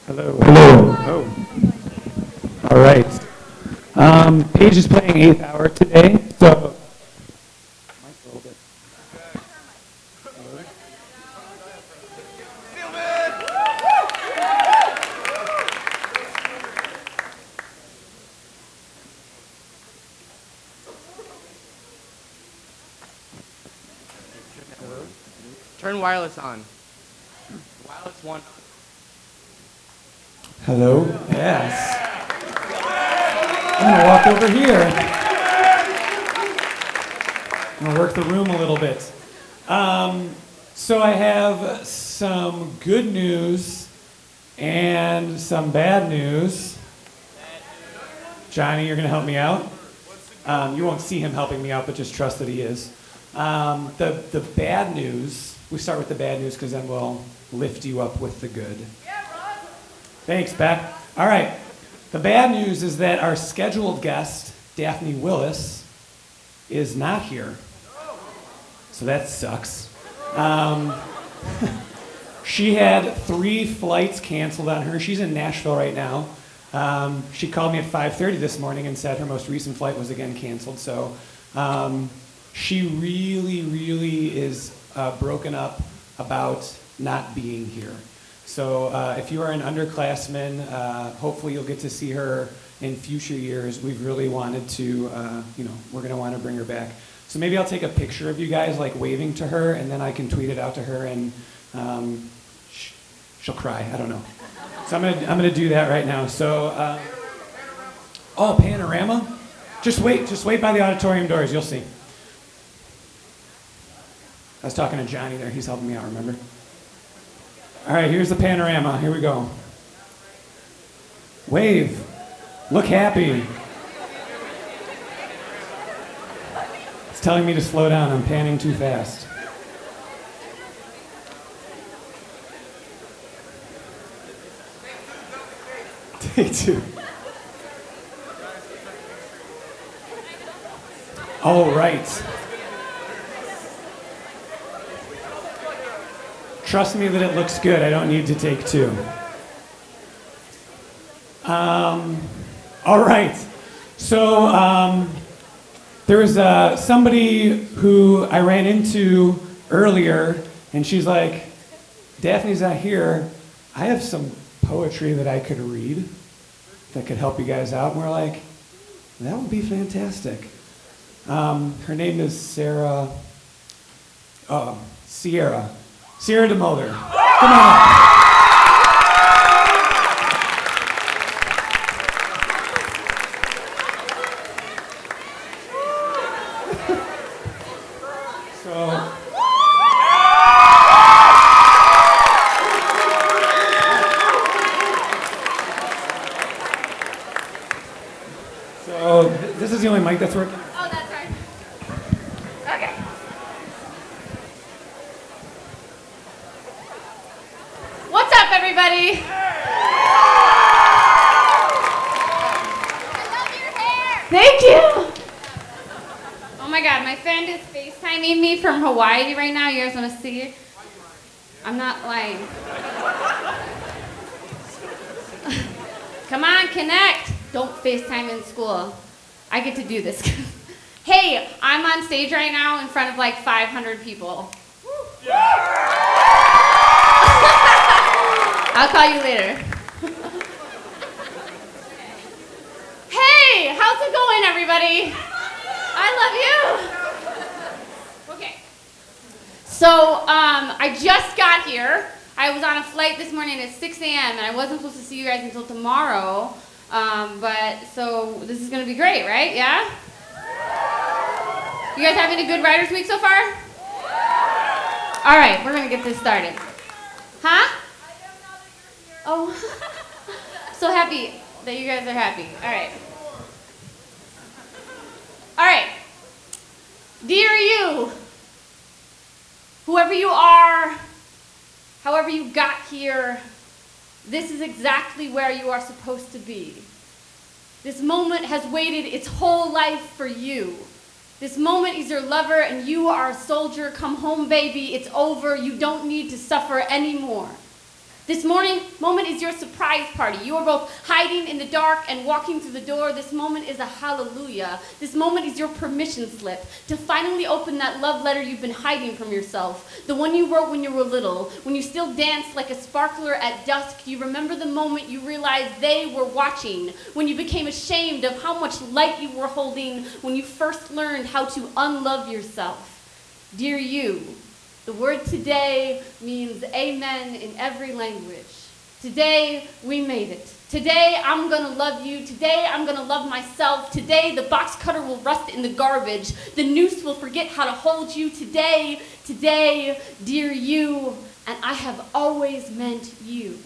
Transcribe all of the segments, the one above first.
Hello. Hello. Oh. All right. Paige is playing eighth hour today, so. Turn wireless on. Wireless one. Hello. Yes. I'm gonna walk over here. I'm gonna work the room a little bit. So I have some good news and some bad news. Johnny, you're gonna help me out. You won't see him helping me out, but just trust that he is. The bad news. We start with the bad news because then we'll lift you up with the good. Thanks, Beck. All right. The bad news is that our scheduled guest, Daphne Willis, is not here. So that sucks. She had 3 flights canceled on her. She's in Nashville right now. She called me at 5:30 this morning and said her most recent flight was again canceled. So she really is broken up about not being here. So if you are an underclassman, hopefully you'll get to see her in future years. We've really wanted to, we're going to want to bring her back. So maybe I'll take a picture of you guys like waving to her, and then I can tweet it out to her, and she'll cry. I don't know. So I'm gonna do that right now. So, panorama? Just wait by the auditorium doors. You'll see. I was talking to Johnny there. He's helping me out, remember? All right, here's the panorama. Here we go. Wave. Look happy. It's telling me to slow down. I'm panning too fast. Take 2. All right. Trust me that it looks good. I don't need to take 2. All right. So there was somebody who I ran into earlier, and she's like, Daphne's not here. I have some poetry that I could read that could help you guys out. And we're like, that would be fantastic. Her name is Sierra DeMulder. Come on up. So this is the only mic that's working. Oh, that's right. Okay. What's up, everybody? I love your hair. Thank you. Oh my God, my friend is FaceTiming me from Hawaii right now. You guys want to see it? I'm not lying. Come on, connect. Don't FaceTime in school. I get to do this. Hey, I'm on stage right now in front of like 500 people. I'll call you later. Hey, how's it going, everybody? I love you. Okay. So, I just got here. I was on a flight this morning at 6 a.m. and I wasn't supposed to see you guys until tomorrow. So this is going to be great, right? Yeah? You guys having a good Writers Week so far? All right, we're going to get this started. Huh? Oh, so happy that you guys are happy. All right. All right. Dear you, whoever you are, however you got here, this is exactly where you are supposed to be. This moment has waited its whole life for you. This moment is your lover and you are a soldier. Come home, baby. It's over. You don't need to suffer anymore. This moment is your surprise party. You are both hiding in the dark and walking through the door. This moment is a hallelujah. This moment is your permission slip to finally open that love letter you've been hiding from yourself. The one you wrote when you were little, when you still danced like a sparkler at dusk. You remember the moment you realized they were watching, when you became ashamed of how much light you were holding, when you first learned how to unlove yourself. Dear you, the word today means amen in every language. Today, we made it. Today, I'm gonna love you. Today, I'm gonna love myself. Today, the box cutter will rust in the garbage. The noose will forget how to hold you. Today, dear you, and I have always meant you.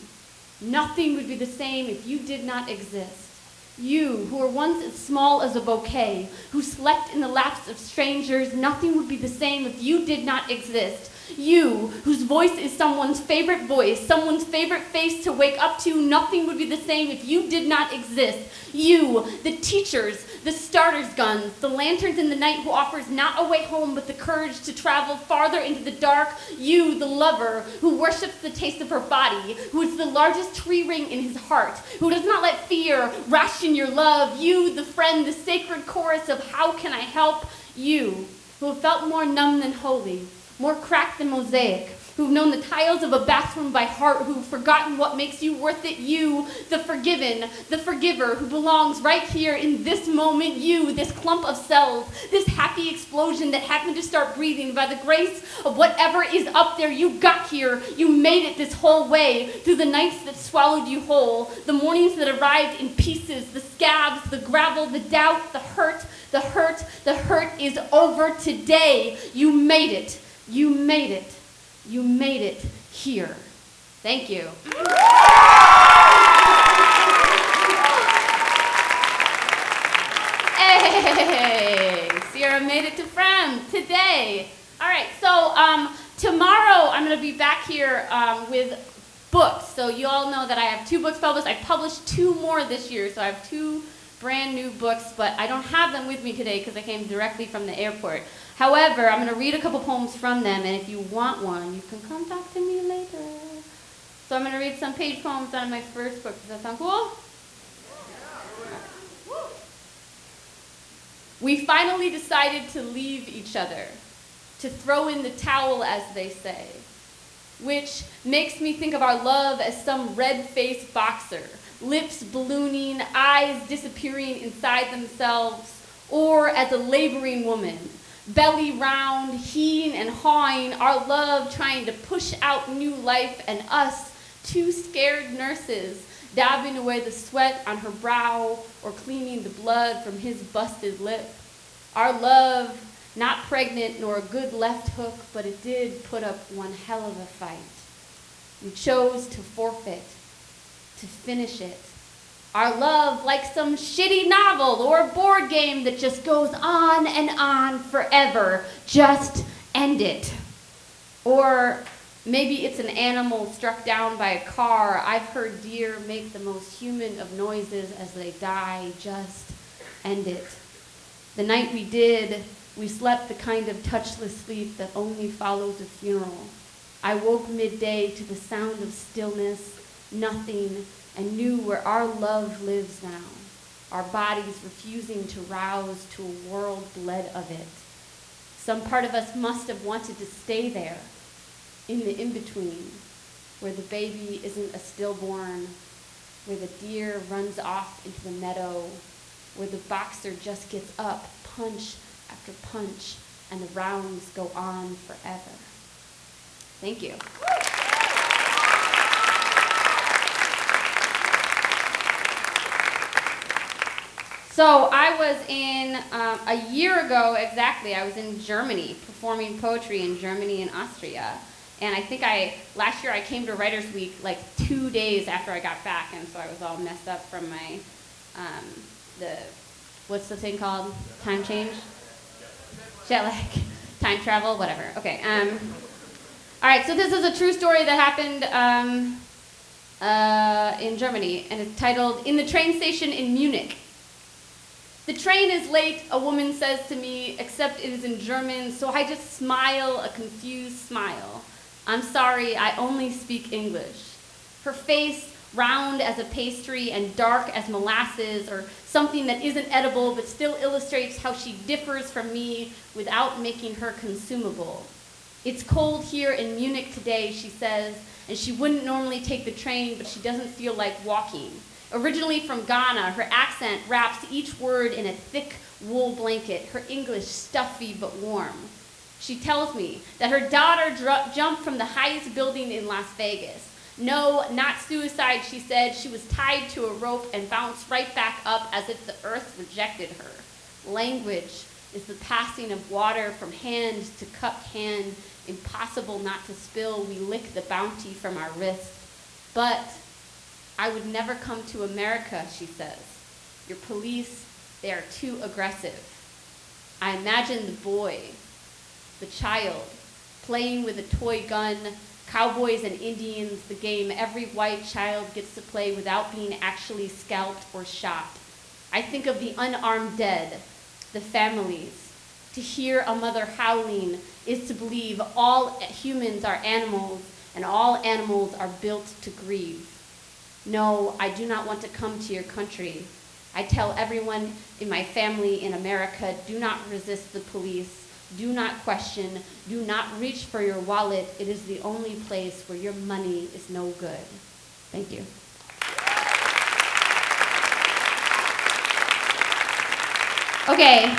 Nothing would be the same if you did not exist. You, who were once as small as a bouquet, who slept in the laps of strangers, nothing would be the same if you did not exist. You, whose voice is someone's favorite voice, someone's favorite face to wake up to, nothing would be the same if you did not exist. You, the teachers, the starter's guns, the lanterns in the night who offers not a way home but the courage to travel farther into the dark. You, the lover, who worships the taste of her body, who is the largest tree ring in his heart, who does not let fear ration your love. You, the friend, the sacred chorus of how can I help? You, who have felt more numb than holy, more cracked than mosaic, who've known the tiles of a bathroom by heart, who've forgotten what makes you worth it. You, the forgiven, the forgiver, who belongs right here in this moment. You, this clump of cells, this happy explosion that happened to start breathing by the grace of whatever is up there. You got here. You made it this whole way, through the nights that swallowed you whole, the mornings that arrived in pieces, the scabs, the gravel, the doubt, the hurt. The hurt is over today. You made it. You made it. You made it here. Thank you. Hey, Sierra made it to Fremd today. All right, so tomorrow I'm going to be back here with books. So you all know that I have 2 books published. I published 2 more this year, so I have 2 brand new books, but I don't have them with me today because I came directly from the airport. However, I'm going to read a couple poems from them, and if you want one, you can come talk to me later. So I'm going to read some page poems out of my first book. Does that sound cool? Yeah. We finally decided to leave each other, to throw in the towel, as they say, which makes me think of our love as some red-faced boxer, lips ballooning, eyes disappearing inside themselves, or as a laboring woman, belly round, heeing and hawing, our love trying to push out new life, and us, 2 scared nurses, dabbing away the sweat on her brow or cleaning the blood from his busted lip. Our love, not pregnant nor a good left hook, but it did put up one hell of a fight. We chose to forfeit, to finish it. Our love, like some shitty novel or board game that just goes on and on forever. Just end it. Or maybe it's an animal struck down by a car. I've heard deer make the most human of noises as they die. Just end it. The night we did, we slept the kind of touchless sleep that only follows a funeral. I woke midday to the sound of stillness, nothing, and knew where our love lives now, our bodies refusing to rouse to a world bled of it. Some part of us must have wanted to stay there, in the in-between, where the baby isn't a stillborn, where the deer runs off into the meadow, where the boxer just gets up, punch after punch, and the rounds go on forever. Thank you. So I was in, a year ago exactly, I was in Germany, performing poetry in Germany and Austria. And I think last year I came to Writers Week like 2 days after I got back, and so I was all messed up from my, what's the thing called? Time change? Jet lag, time travel, whatever. Okay. All right, so this is a true story that happened in Germany, and it's titled, "In the Train Station in Munich." The train is late, a woman says to me, except it is in German, so I just smile a confused smile. I'm sorry, I only speak English. Her face round as a pastry and dark as molasses, or something that isn't edible but still illustrates how she differs from me without making her consumable. It's cold here in Munich today, she says, and she wouldn't normally take the train, but she doesn't feel like walking. Originally from Ghana, her accent wraps each word in a thick wool blanket, her English stuffy but warm. She tells me that her daughter jumped from the highest building in Las Vegas. No, not suicide, she said. She was tied to a rope and bounced right back up as if the earth rejected her. Language is the passing of water from hand to cupped hand, impossible not to spill. We lick the bounty from our wrist. But I would never come to America, she says. Your police, they are too aggressive. I imagine the boy, the child, playing with a toy gun, cowboys and Indians, the game every white child gets to play without being actually scalped or shot. I think of the unarmed dead, the families. To hear a mother howling is to believe all humans are animals and all animals are built to grieve. No, I do not want to come to your country. I tell everyone in my family in America, do not resist the police. Do not question. Do not reach for your wallet. It is the only place where your money is no good. Thank you. Okay,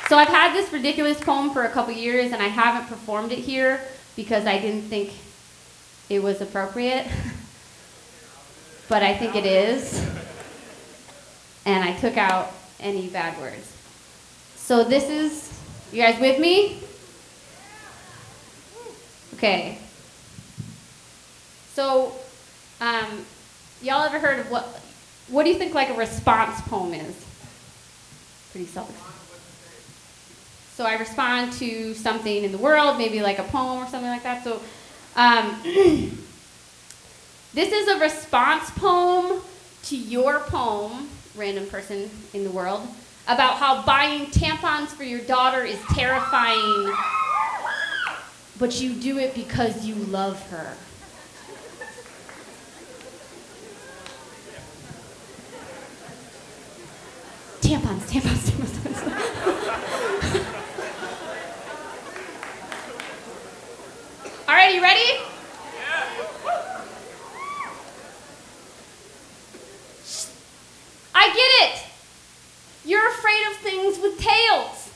so I've had this ridiculous poem for a couple years, and I haven't performed it here because I didn't think it was appropriate. But I think it is. And I took out any bad words. So this is, you guys with me? Okay. So, y'all ever heard of what do you think like a response poem is? Pretty self-explanatory. So I respond to something in the world, maybe like a poem or something like that. So, this is a response poem to your poem, random person in the world, about how buying tampons for your daughter is terrifying, but you do it because you love her. Tampons, tampons, tampons. All right, you ready? I get it. You're afraid of things with tails.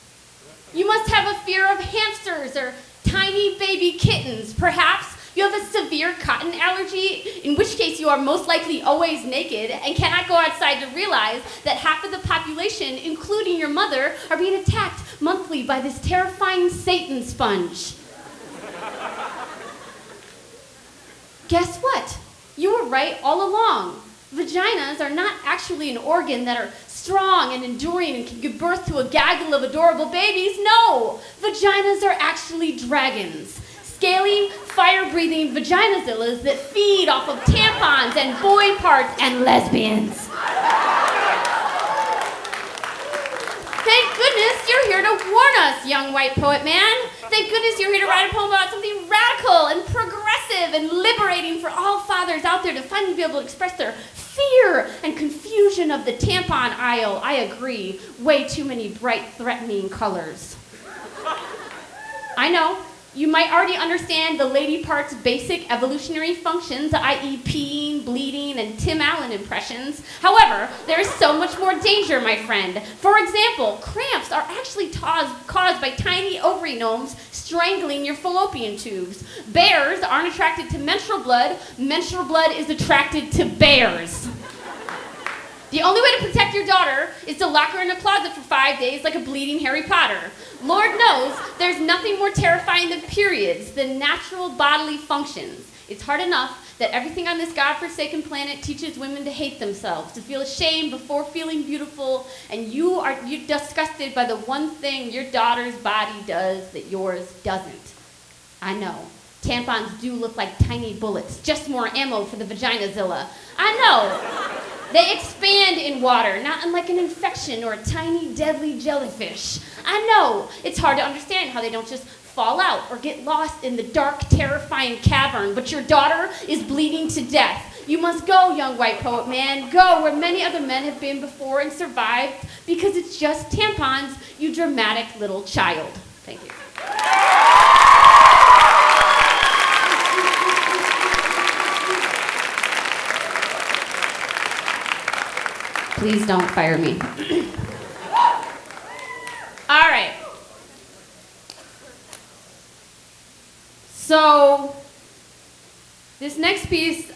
You must have a fear of hamsters or tiny baby kittens. Perhaps you have a severe cotton allergy, in which case you are most likely always naked and cannot go outside to realize that half of the population, including your mother, are being attacked monthly by this terrifying Satan sponge. Guess what? You were right all along. Vaginas are not actually an organ that are strong and enduring and can give birth to a gaggle of adorable babies. No! Vaginas are actually dragons. Scaly, fire-breathing vaginazillas that feed off of tampons and boy parts and lesbians. Thank goodness you're here to warn us, young white poet man. Thank goodness you're here to write a poem about something radical and progressive and liberating for all fathers out there to finally be able to express their fear and confusion of the tampon aisle. I agree. Way too many bright, threatening colors. I know. You might already understand the lady part's basic evolutionary functions, i.e. peeing, bleeding, and Tim Allen impressions. However, there is so much more danger, my friend. For example, cramps are actually caused by tiny ovary gnomes strangling your fallopian tubes. Bears aren't attracted to menstrual blood. Menstrual blood is attracted to bears. The only way to protect your daughter is to lock her in a closet for 5 days like a bleeding Harry Potter. Lord knows there's nothing more terrifying than periods, than natural bodily functions. It's hard enough that everything on this godforsaken planet teaches women to hate themselves, to feel ashamed before feeling beautiful, and you're disgusted by the one thing your daughter's body does that yours doesn't. I know. Tampons do look like tiny bullets, just more ammo for the vaginazilla. I know. They expand in water, not unlike an infection or a tiny deadly jellyfish. I know it's hard to understand how they don't just fall out or get lost in the dark, terrifying cavern, but your daughter is bleeding to death. You must go, young white poet man, go where many other men have been before and survived, because it's just tampons, you dramatic little child. Thank you. Please don't fire me. All right. So, this next piece,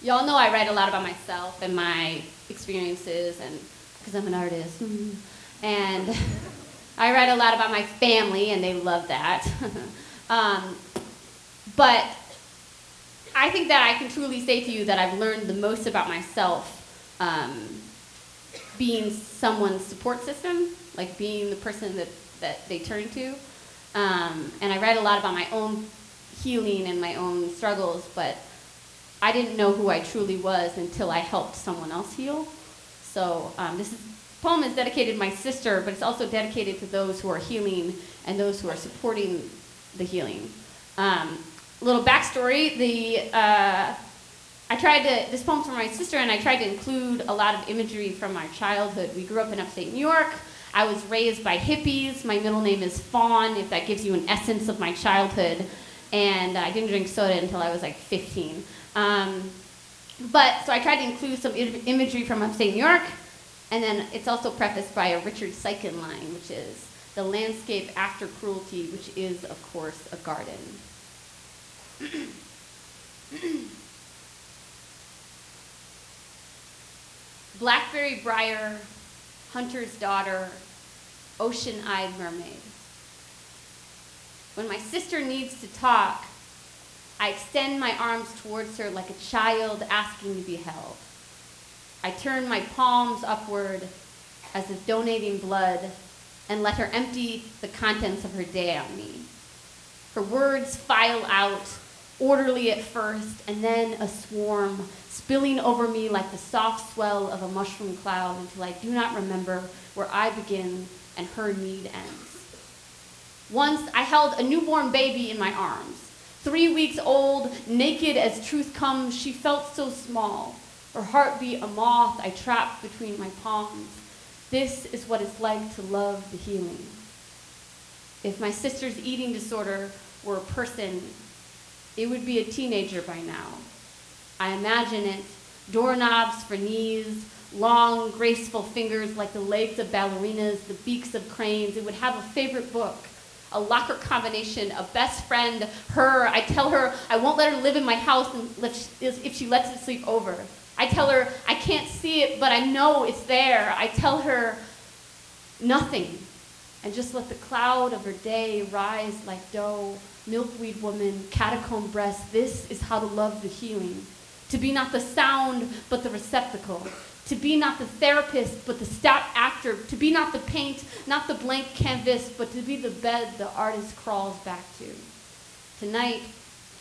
y'all know I write a lot about myself and my experiences, and because I'm an artist. And I write a lot about my family, and they love that. But I think that I can truly say to you that I've learned the most about myself being someone's support system, like being the person that they turn to. And I write a lot about my own healing and my own struggles, but I didn't know who I truly was until I helped someone else heal. So this poem is dedicated to my sister, but it's also dedicated to those who are healing and those who are supporting the healing. Little backstory, this poem's from my sister, and I tried to include a lot of imagery from our childhood. We grew up in upstate New York. I was raised by hippies. My middle name is Fawn, if that gives you an essence of my childhood. And I didn't drink soda until I was like 15. So I tried to include some imagery from upstate New York, and then it's also prefaced by a Richard Sykin line, which is, the landscape after cruelty, which is, of course, a garden. Blackberry briar, hunter's daughter, ocean-eyed mermaid. When my sister needs to talk, I extend my arms towards her like a child asking to be held. I turn my palms upward as if donating blood and let her empty the contents of her day on me. Her words file out, orderly at first, and then a swarm, spilling over me like the soft swell of a mushroom cloud until I do not remember where I begin and her need ends. Once I held a newborn baby in my arms. 3 weeks old, naked as truth comes, she felt so small. Her heartbeat a moth I trapped between my palms. This is what it's like to love the healing. If my sister's eating disorder were a person, it would be a teenager by now. I imagine it, doorknobs for knees, long, graceful fingers like the legs of ballerinas, the beaks of cranes. It would have a favorite book, a locker combination, a best friend, her. I tell her I won't let her live in my house if she lets it sleep over. I tell her I can't see it, but I know it's there. I tell her nothing, and just let the cloud of her day rise like dough, milkweed woman, catacomb breast. This is how to love the healing. To be not the sound, but the receptacle. To be not the therapist, but the stout actor. To be not the paint, not the blank canvas, but to be the bed the artist crawls back to. Tonight,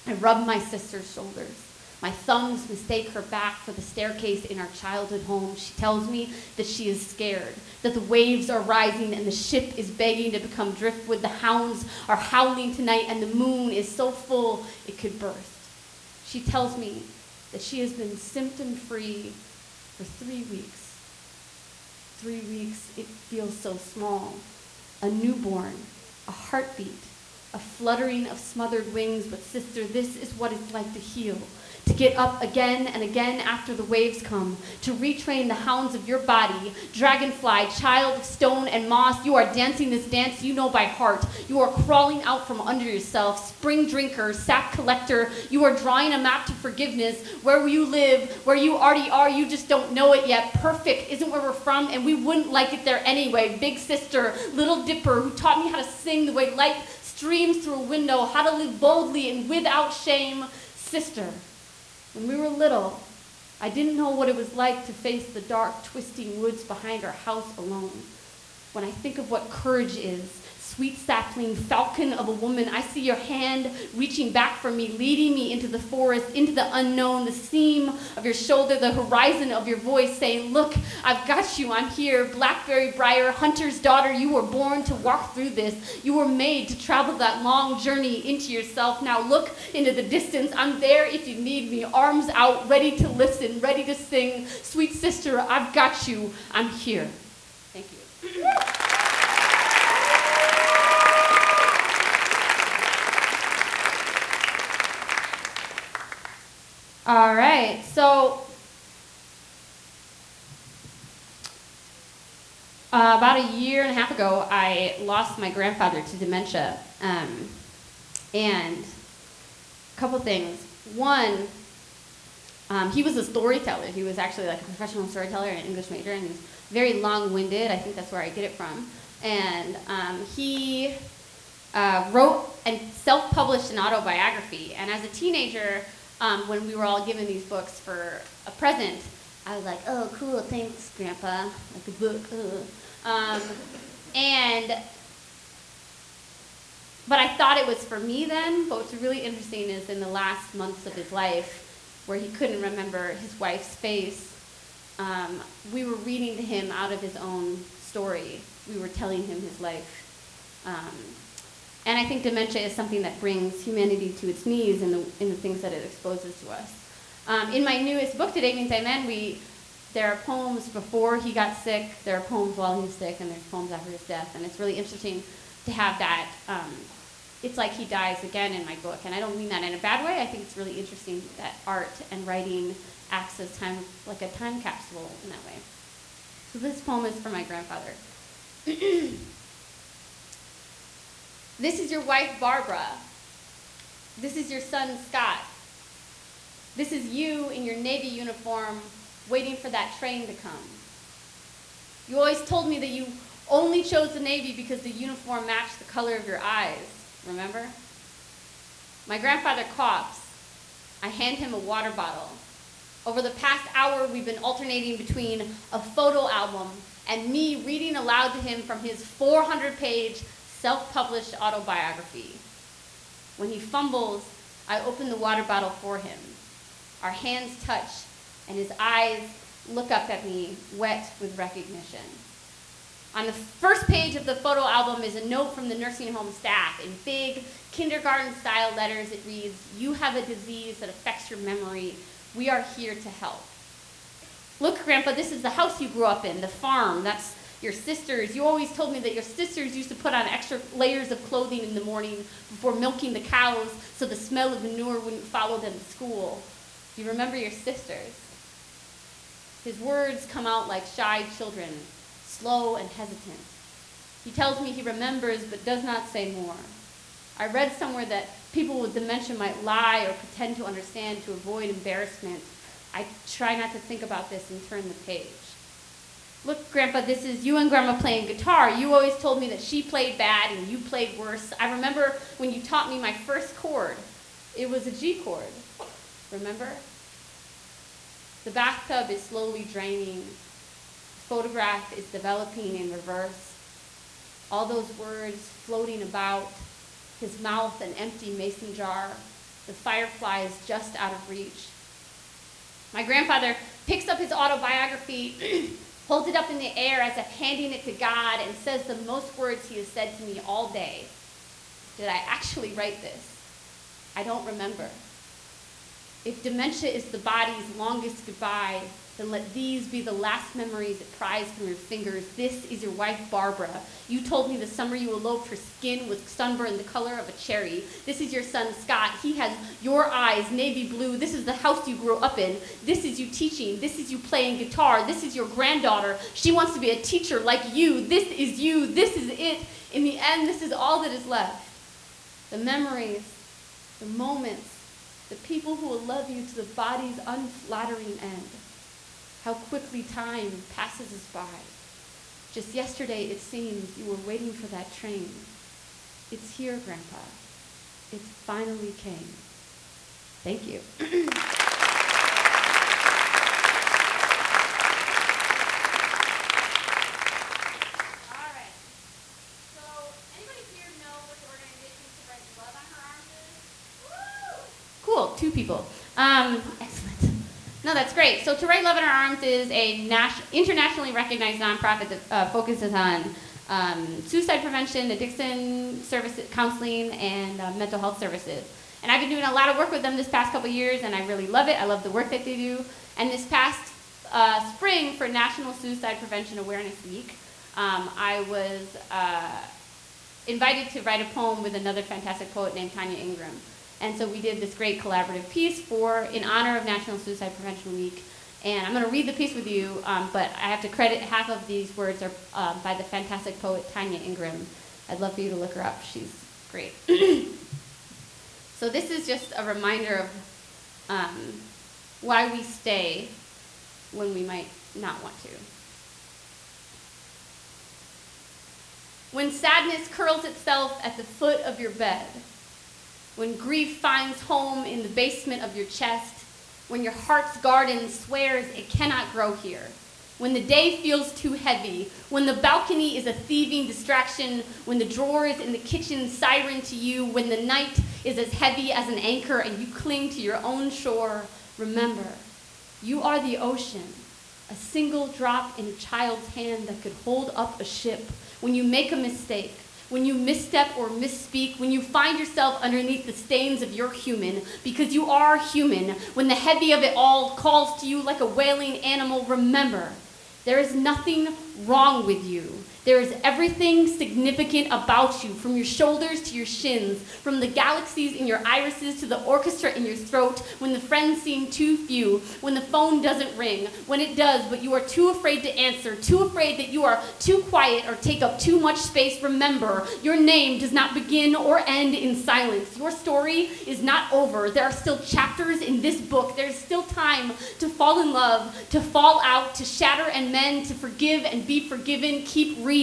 I rub my sister's shoulders. My thumbs mistake her back for the staircase in our childhood home. She tells me that she is scared, that the waves are rising and the ship is begging to become driftwood. The hounds are howling tonight and the moon is so full it could burst. She tells me that she has been symptom-free for 3 weeks. 3 weeks, it feels so small. A newborn, a heartbeat, a fluttering of smothered wings. But sister, this is what it's like to heal. To get up again and again after the waves come, to retrain the hounds of your body. Dragonfly, child of stone and moss, you are dancing this dance you know by heart. You are crawling out from under yourself. Spring drinker, sap collector, you are drawing a map to forgiveness. Where you live, where you already are, you just don't know it yet. Perfect isn't where we're from, and we wouldn't like it there anyway. Big sister, little dipper, who taught me how to sing the way light streams through a window, how to live boldly and without shame. Sister, when we were little, I didn't know what it was like to face the dark, twisting woods behind our house alone. When I think of what courage is, Sweet sapling, falcon of a woman, I see your hand reaching back for me, leading me into the forest, into the unknown, the seam of your shoulder, the horizon of your voice, saying, look, I've got you, I'm here. Blackberry briar, hunter's daughter, you were born to walk through this. You were made to travel that long journey into yourself. Now look into the distance. I'm there if you need me. Arms out, ready to listen, ready to sing. Sweet sister, I've got you. I'm here. Thank you. All right, so about a year and a half ago, I lost my grandfather to dementia. And a couple things. One, he was a storyteller. He was actually like a professional storyteller and an English major, and he was very long-winded. I think that's where I get it from. And he wrote and self-published an autobiography. And as a teenager, when we were all given these books for a present, I was like, oh, cool, thanks, Grandpa, like a book, but I thought it was for me then. But what's really interesting is in the last months of his life, where he couldn't remember his wife's face, we were reading to him out of his own story. We were telling him his life. And I think dementia is something that brings humanity to its knees in the things that it exposes to us. In my newest book, Today Means Amen, there are poems before he got sick, there are poems while he was sick, and there's poems after his death. And it's really interesting to have that. It's like he dies again in my book. And I don't mean that in a bad way. I think it's really interesting that art and writing acts as like a time capsule in that way. So this poem is for my grandfather. This is your wife, Barbara. This is your son, Scott. This is you in your Navy uniform waiting for that train to come. You always told me that you only chose the Navy because the uniform matched the color of your eyes, remember? My grandfather coughs. I hand him a water bottle. Over the past hour, we've been alternating between a photo album and me reading aloud to him from his 400-page self-published autobiography. When he fumbles, I open the water bottle for him. Our hands touch, and his eyes look up at me, wet with recognition. On the first page of the photo album is a note from the nursing home staff. In big kindergarten-style letters, it reads, "You have a disease that affects your memory. We are here to help." Look, Grandpa, this is the house you grew up in, the farm. That's your sisters. You always told me that your sisters used to put on extra layers of clothing in the morning before milking the cows so the smell of manure wouldn't follow them to school. Do you remember your sisters? His words come out like shy children, slow and hesitant. He tells me he remembers but does not say more. I read somewhere that people with dementia might lie or pretend to understand to avoid embarrassment. I try not to think about this and turn the page. Look, Grandpa, this is you and Grandma playing guitar. You always told me that she played bad and you played worse. I remember when you taught me my first chord. It was a G chord. Remember? The bathtub is slowly draining. The photograph is developing in reverse. All those words floating about. His mouth an empty mason jar. The fireflies just out of reach. My grandfather picks up his autobiography, holds it up in the air as if handing it to God, and says the most words he has said to me all day. Did I actually write this? I don't remember. If dementia is the body's longest goodbye, then let these be the last memories it pries from your fingers. This is your wife, Barbara. You told me the summer you eloped, her skin was sunburned the color of a cherry. This is your son, Scott. He has your eyes, navy blue. This is the house you grew up in. This is you teaching. This is you playing guitar. This is your granddaughter. She wants to be a teacher like you. This is you. This is it. In the end, this is all that is left. The memories, the moments, the people who will love you to the body's unflattering end. How quickly time passes us by. Just yesterday, it seems, you were waiting for that train. It's here, Grandpa. It finally came. Thank you. All right. So, anybody 2 people. Excellent. No, that's great. So To Write Love in Our Arms is a internationally recognized nonprofit that focuses on suicide prevention, addiction services, counseling, and mental health services. And I've been doing a lot of work with them this past couple years, and I really love it. I love the work that they do. And this past spring, for National Suicide Prevention Awareness Week, I was invited to write a poem with another fantastic poet named Tanya Ingram. And so we did this great collaborative piece in honor of National Suicide Prevention Week. And I'm going to read the piece with you, but I have to credit half of these words are by the fantastic poet Tanya Ingram. I'd love for you to look her up. She's great. So this is just a reminder of why we stay when we might not want to. When sadness curls itself at the foot of your bed, when grief finds home in the basement of your chest, when your heart's garden swears it cannot grow here, when the day feels too heavy, when the balcony is a thieving distraction, when the drawers in the kitchen siren to you, when the night is as heavy as an anchor and you cling to your own shore, remember, you are the ocean, a single drop in a child's hand that could hold up a ship. When you make a mistake, when you misstep or misspeak, when you find yourself underneath the stains of your human, because you are human, when the heavy of it all calls to you like a wailing animal, remember, there is nothing wrong with you. There is everything significant about you, from your shoulders to your shins, from the galaxies in your irises to the orchestra in your throat, when the friends seem too few, when the phone doesn't ring, when it does, but you are too afraid to answer, too afraid that you are too quiet or take up too much space. Remember, your name does not begin or end in silence. Your story is not over. There are still chapters in this book. There's still time to fall in love, to fall out, to shatter and mend, to forgive and be forgiven. Keep reading.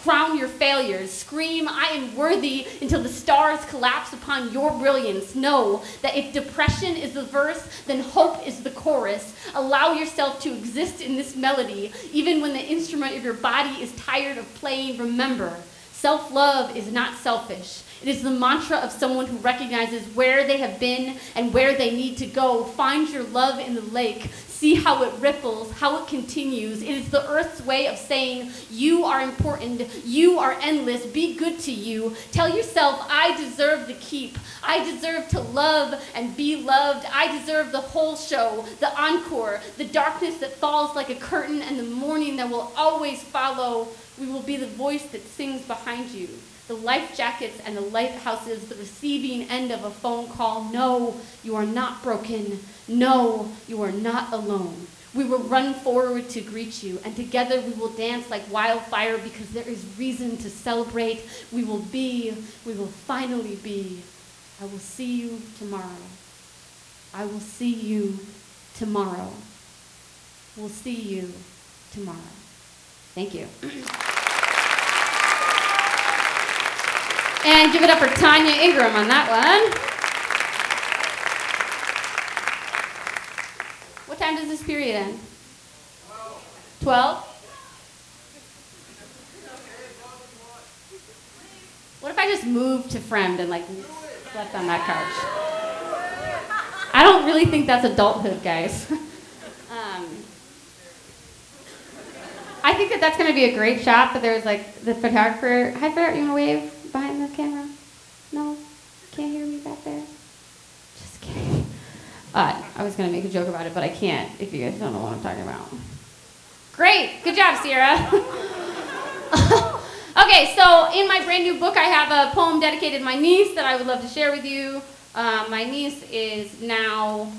Crown your failures. Scream, I am worthy, until the stars collapse upon your brilliance. Know that if depression is the verse, then hope is the chorus. Allow yourself to exist in this melody, even when the instrument of your body is tired of playing. Remember, self-love is not selfish. It is the mantra of someone who recognizes where they have been and where they need to go. Find your love in the lake. See how it ripples, how it continues. It is the earth's way of saying, you are important, you are endless, be good to you. Tell yourself, I deserve the keep. I deserve to love and be loved. I deserve the whole show, the encore, the darkness that falls like a curtain, and the morning that will always follow. We will be the voice that sings behind you. The life jackets and the lighthouses, the receiving end of a phone call. No, you are not broken. No, you are not alone. We will run forward to greet you, and together we will dance like wildfire, because there is reason to celebrate. We will finally be. I will see you tomorrow. I will see you tomorrow. We'll see you tomorrow. Thank you. And give it up for Tanya Ingram on that one. What time does this period end? 12? What if I just moved to Fremd and slept on that couch? I don't really think that's adulthood, guys. I think that's going to be a great shot, but there's the photographer. Hi, Ferret, you want to wave? Behind the camera? No? Can't hear me back there? Just kidding. I was going to make a joke about it, but I can't if you guys don't know what I'm talking about. Great. Good job, Sierra. Okay, so in my brand new book, I have a poem dedicated to my niece that I would love to share with you. My niece is now,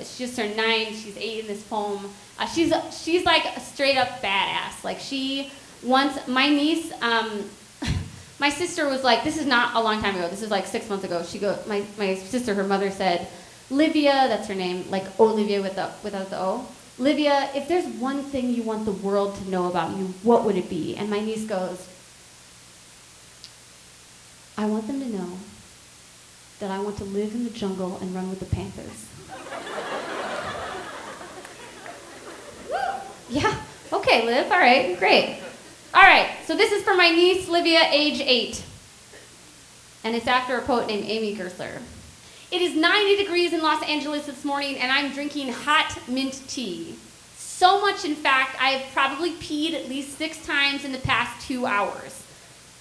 she just turned 9. She's 8 in this poem. She's like a straight up badass. My niece, my sister was like, this is not a long time ago, this is 6 months ago. My sister, her mother said, Livia, that's her name, Olivia without the O. Livia, if there's one thing you want the world to know about you, what would it be? And my niece goes, I want them to know that I want to live in the jungle and run with the panthers. Yeah, okay, Liv, all right, great. All right, so this is for my niece, Livia, age 8. And it's after a poet named Amy Gersler. It is 90 degrees in Los Angeles this morning, and I'm drinking hot mint tea. So much, in fact, I have probably peed at least 6 times in the past 2 hours.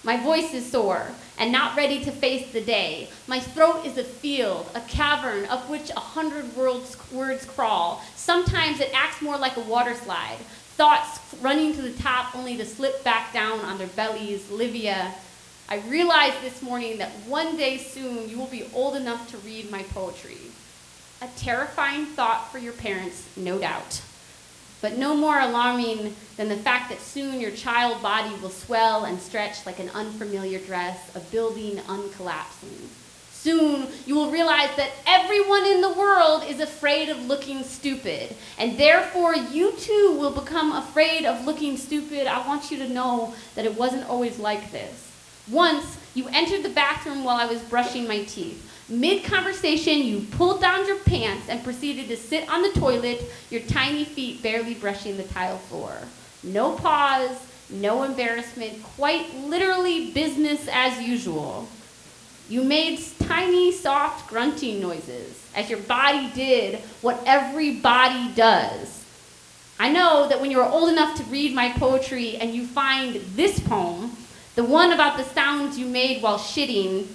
My voice is sore and not ready to face the day. My throat is a field, a cavern up which 100 words crawl. Sometimes it acts more like a water slide. Thoughts running to the top only to slip back down on their bellies. Livia, I realized this morning that one day soon you will be old enough to read my poetry. A terrifying thought for your parents, no doubt. But no more alarming than the fact that soon your child body will swell and stretch like an unfamiliar dress, a building uncollapsing. Soon you will realize that everyone in the world is afraid of looking stupid, and therefore you too will become afraid of looking stupid. I want you to know that it wasn't always like this. Once you entered the bathroom while I was brushing my teeth. Mid-conversation, you pulled down your pants and proceeded to sit on the toilet, your tiny feet barely brushing the tile floor. No pause, no embarrassment, quite literally business as usual. You made tiny, soft grunting noises as your body did what every body does. I know that when you're old enough to read my poetry and you find this poem, the one about the sounds you made while shitting,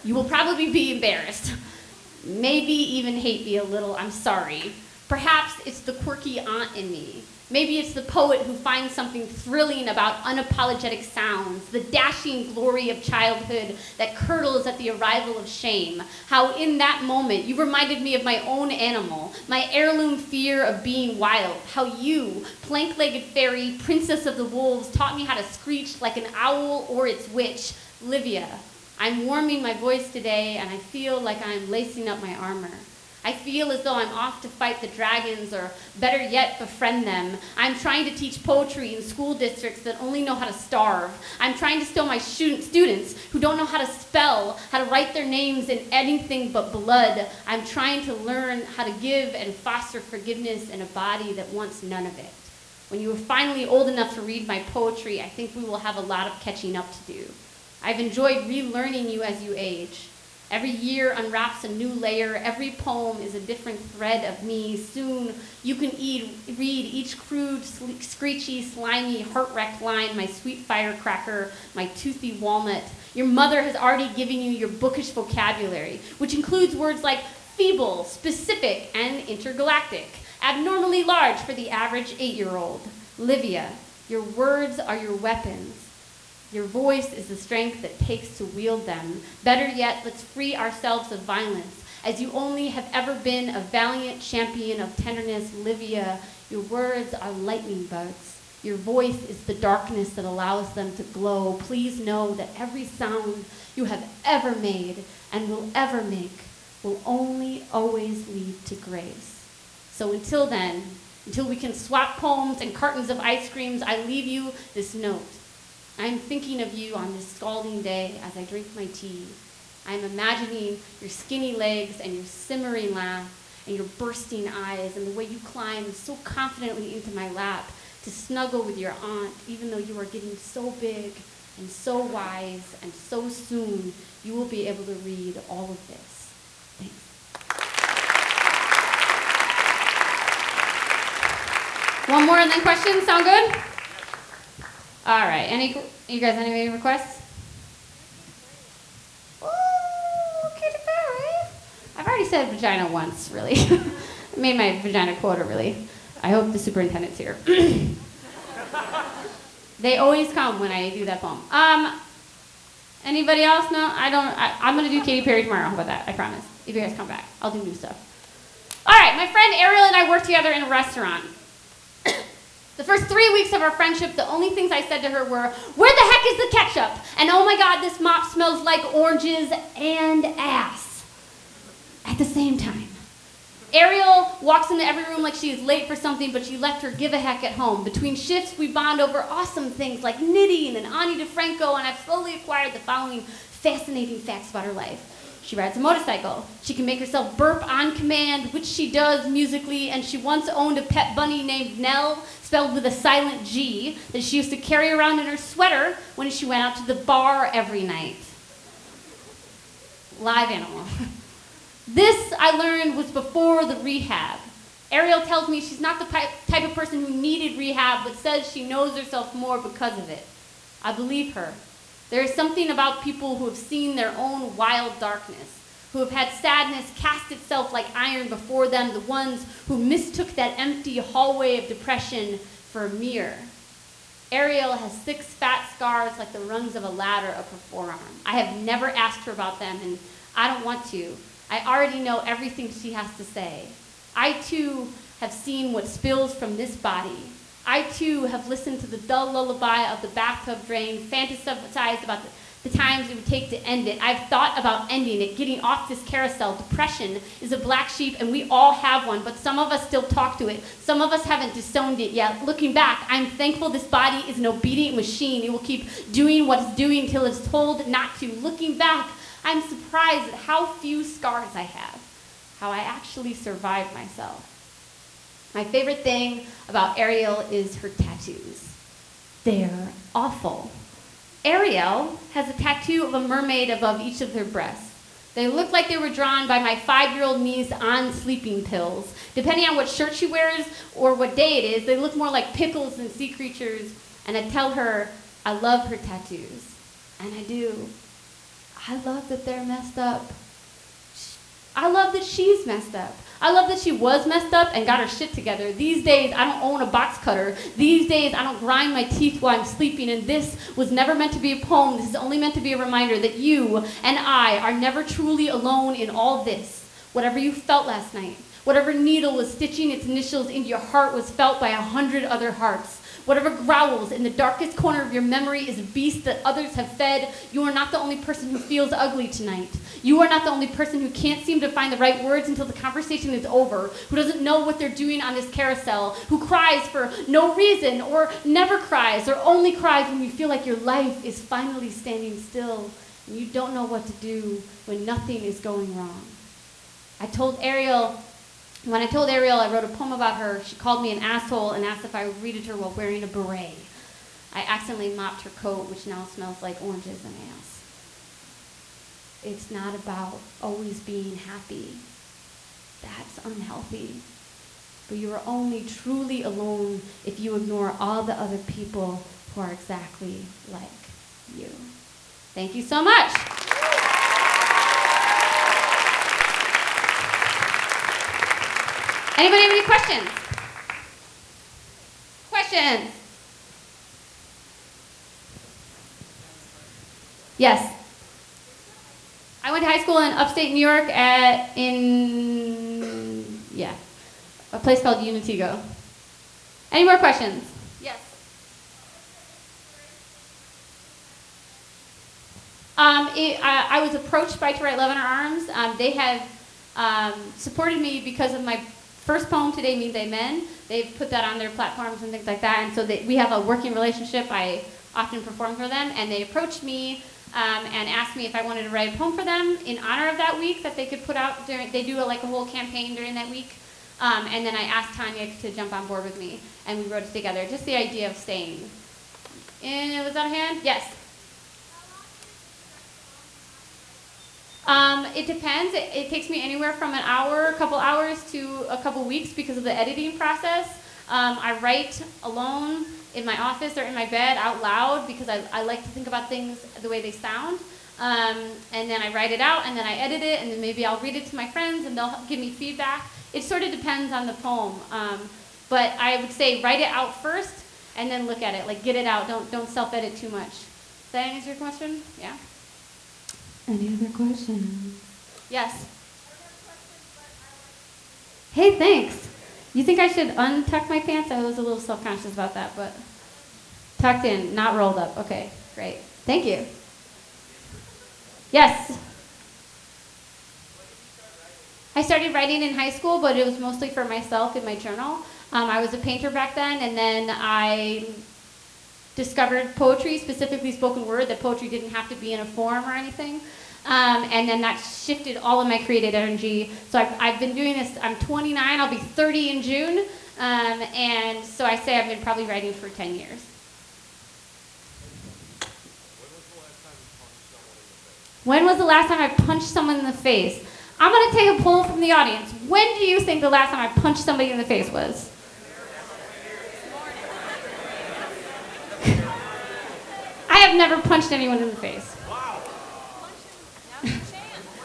you will probably be embarrassed. Maybe even hate me a little, I'm sorry. Perhaps it's the quirky aunt in me. Maybe it's the poet who finds something thrilling about unapologetic sounds, the dashing glory of childhood that curdles at the arrival of shame. How in that moment you reminded me of my own animal, my heirloom fear of being wild. How you, plank-legged fairy, princess of the wolves, taught me how to screech like an owl or its witch, Livia. I'm warming my voice today, and I feel like I'm lacing up my armor. I feel as though I'm off to fight the dragons, or better yet, befriend them. I'm trying to teach poetry in school districts that only know how to starve. I'm trying to still my students who don't know how to spell, how to write their names in anything but blood. I'm trying to learn how to give and foster forgiveness in a body that wants none of it. When you are finally old enough to read my poetry, I think we will have a lot of catching up to do. I've enjoyed relearning you as you age. Every year unwraps a new layer. Every poem is a different thread of me. Soon you can read each crude, screechy, slimy, heart-wrecked line, my sweet firecracker, my toothy walnut. Your mother has already given you your bookish vocabulary, which includes words like feeble, specific, and intergalactic, abnormally large for the average 8-year-old. Livia, your words are your weapons. Your voice is the strength that takes to wield them. Better yet, let's free ourselves of violence. As you only have ever been a valiant champion of tenderness, Livia, your words are lightning bugs. Your voice is the darkness that allows them to glow. Please know that every sound you have ever made and will ever make will only always lead to grace. So until then, until we can swap poems and cartons of ice creams, I leave you this note. I'm thinking of you on this scalding day as I drink my tea. I'm imagining your skinny legs and your simmering laugh and your bursting eyes and the way you climb so confidently into my lap to snuggle with your aunt, even though you are getting so big and so wise, and so soon you will be able to read all of this. Thanks. One more and then questions, sound good? All right, you guys, any requests? Ooh, Katy Perry. I've already said vagina once, really. I made my vagina quota, really. I hope the superintendent's here. They always come when I do that poem. Anybody else? No, I'm gonna do Katy Perry tomorrow. How about that? I promise. If you guys come back, I'll do new stuff. All right, my friend Ariel and I worked together in a restaurant. The first 3 weeks of our friendship, the only things I said to her were, "Where the heck is the ketchup?" And "Oh my God, this mop smells like oranges and ass." At the same time. Ariel walks into every room like she is late for something, but she left her give a heck at home. Between shifts, we bond over awesome things like knitting and Ani DeFranco, and I've slowly acquired the following fascinating facts about her life. She rides a motorcycle. She can make herself burp on command, which she does musically, and she once owned a pet bunny named Nell, spelled with a silent G, that she used to carry around in her sweater when she went out to the bar every night. Live animal. This, I learned, was before the rehab. Ariel tells me she's not the type of person who needed rehab, but says she knows herself more because of it. I believe her. There is something about people who have seen their own wild darkness, who have had sadness cast itself like iron before them, the ones who mistook that empty hallway of depression for a mirror. Ariel has 6 fat scars like the rungs of a ladder up her forearm. I have never asked her about them, and I don't want to. I already know everything she has to say. I, too, have seen what spills from this body. I, too, have listened to the dull lullaby of the bathtub drain, fantasized about the times it would take to end it. I've thought about ending it, getting off this carousel. Depression is a black sheep, and we all have one, but some of us still talk to it. Some of us haven't disowned it yet. Looking back, I'm thankful this body is an obedient machine. It will keep doing what it's doing until it's told not to. Looking back, I'm surprised at how few scars I have, how I actually survived myself. My favorite thing about Ariel is her tattoos. They're awful. Ariel has a tattoo of a mermaid above each of her breasts. They look like they were drawn by my 5-year-old niece on sleeping pills. Depending on what shirt she wears or what day it is, they look more like pickles than sea creatures. And I tell her I love her tattoos. And I do. I love that they're messed up. I love that she's messed up. I love that she was messed up and got her shit together. These days, I don't own a box cutter. These days, I don't grind my teeth while I'm sleeping. And this was never meant to be a poem. This is only meant to be a reminder that you and I are never truly alone in all this. Whatever you felt last night, whatever needle was stitching its initials into your heart was felt by 100 other hearts. Whatever growls in the darkest corner of your memory is a beast that others have fed. You are not the only person who feels ugly tonight. You are not the only person who can't seem to find the right words until the conversation is over, who doesn't know what they're doing on this carousel, who cries for no reason, or never cries, or only cries when you feel like your life is finally standing still, and you don't know what to do when nothing is going wrong. When I told Ariel I wrote a poem about her, she called me an asshole and asked if I would read it to her while wearing a beret. I accidentally mopped her coat, which now smells like oranges and ass. It's not about always being happy. That's unhealthy. But you are only truly alone if you ignore all the other people who are exactly like you. Thank you so much. Anybody have any questions? Questions? Yes. I went to high school in upstate New York a place called Unitigo. Any more questions? Yes. I was approached by To Write Love in Our Arms. They have supported me because of my first poem, Today Means Amen. They've put that on their platforms and things like that, and so we have a working relationship. I often perform for them, and they approached me and asked me if I wanted to write a poem for them in honor of that week that they could put out. They do a whole campaign during that week, and then I asked Tanya to jump on board with me, and we wrote it together. Just the idea of staying. And was that a hand? Yes. It depends. It takes me anywhere from an hour, a couple hours, to a couple weeks because of the editing process. I write alone in my office or in my bed out loud because I like to think about things the way they sound. And then I write it out, and then I edit it, and then maybe I'll read it to my friends, and they'll give me feedback. It sort of depends on the poem. But I would say write it out first, and then look at it. Get it out. Don't self-edit too much. Does that answer your question? Yeah? Any other questions? Yes. Hey, thanks. You think I should untuck my pants? I was a little self-conscious about that, but tucked in, not rolled up. Okay, great. Thank you. Yes. I started writing in high school, but it was mostly for myself in my journal. I was a painter back then, and then I discovered poetry, specifically spoken word, that poetry didn't have to be in a form or anything. And then that shifted all of my creative energy. So I've been doing this, I'm 29, I'll be 30 in June. And so I say I've been probably writing for 10 years. When was the last time I punched someone in the face? I'm going to take a poll from the audience. When do you think the last time I punched somebody in the face was? I have never punched anyone in the face.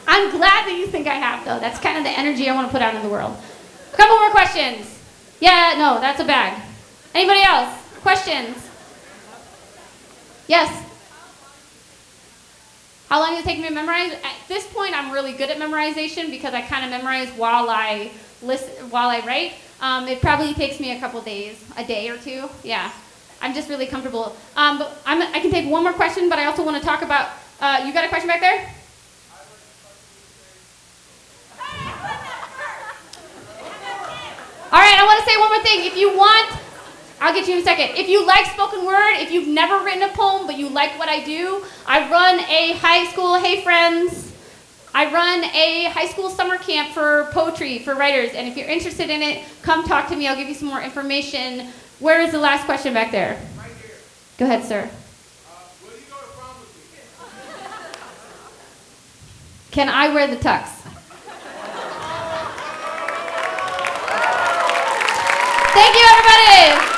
I'm glad that you think I have, though. That's kind of the energy I want to put out in the world. A couple more questions. Yeah, no, that's a bag. Anybody else? Questions? Yes? How long does it take me to memorize? At this point, I'm really good at memorization because I kind of memorize while I write. It probably takes me a couple days, a day or two. Yeah, I'm just really comfortable. But I can take one more question, but I also want to talk about. You got a question back there? All right, I want to say one more thing. If you want, I'll get you in a second. If you like spoken word, if you've never written a poem, but you like what I do, I run a high school, hey friends, I run a high school summer camp for poetry, for writers, and if you're interested in it, come talk to me. I'll give you some more information. Where is the last question back there? Right here. Go ahead, sir. Will you go to prom with me? Can I wear the tux? Thank you, everybody.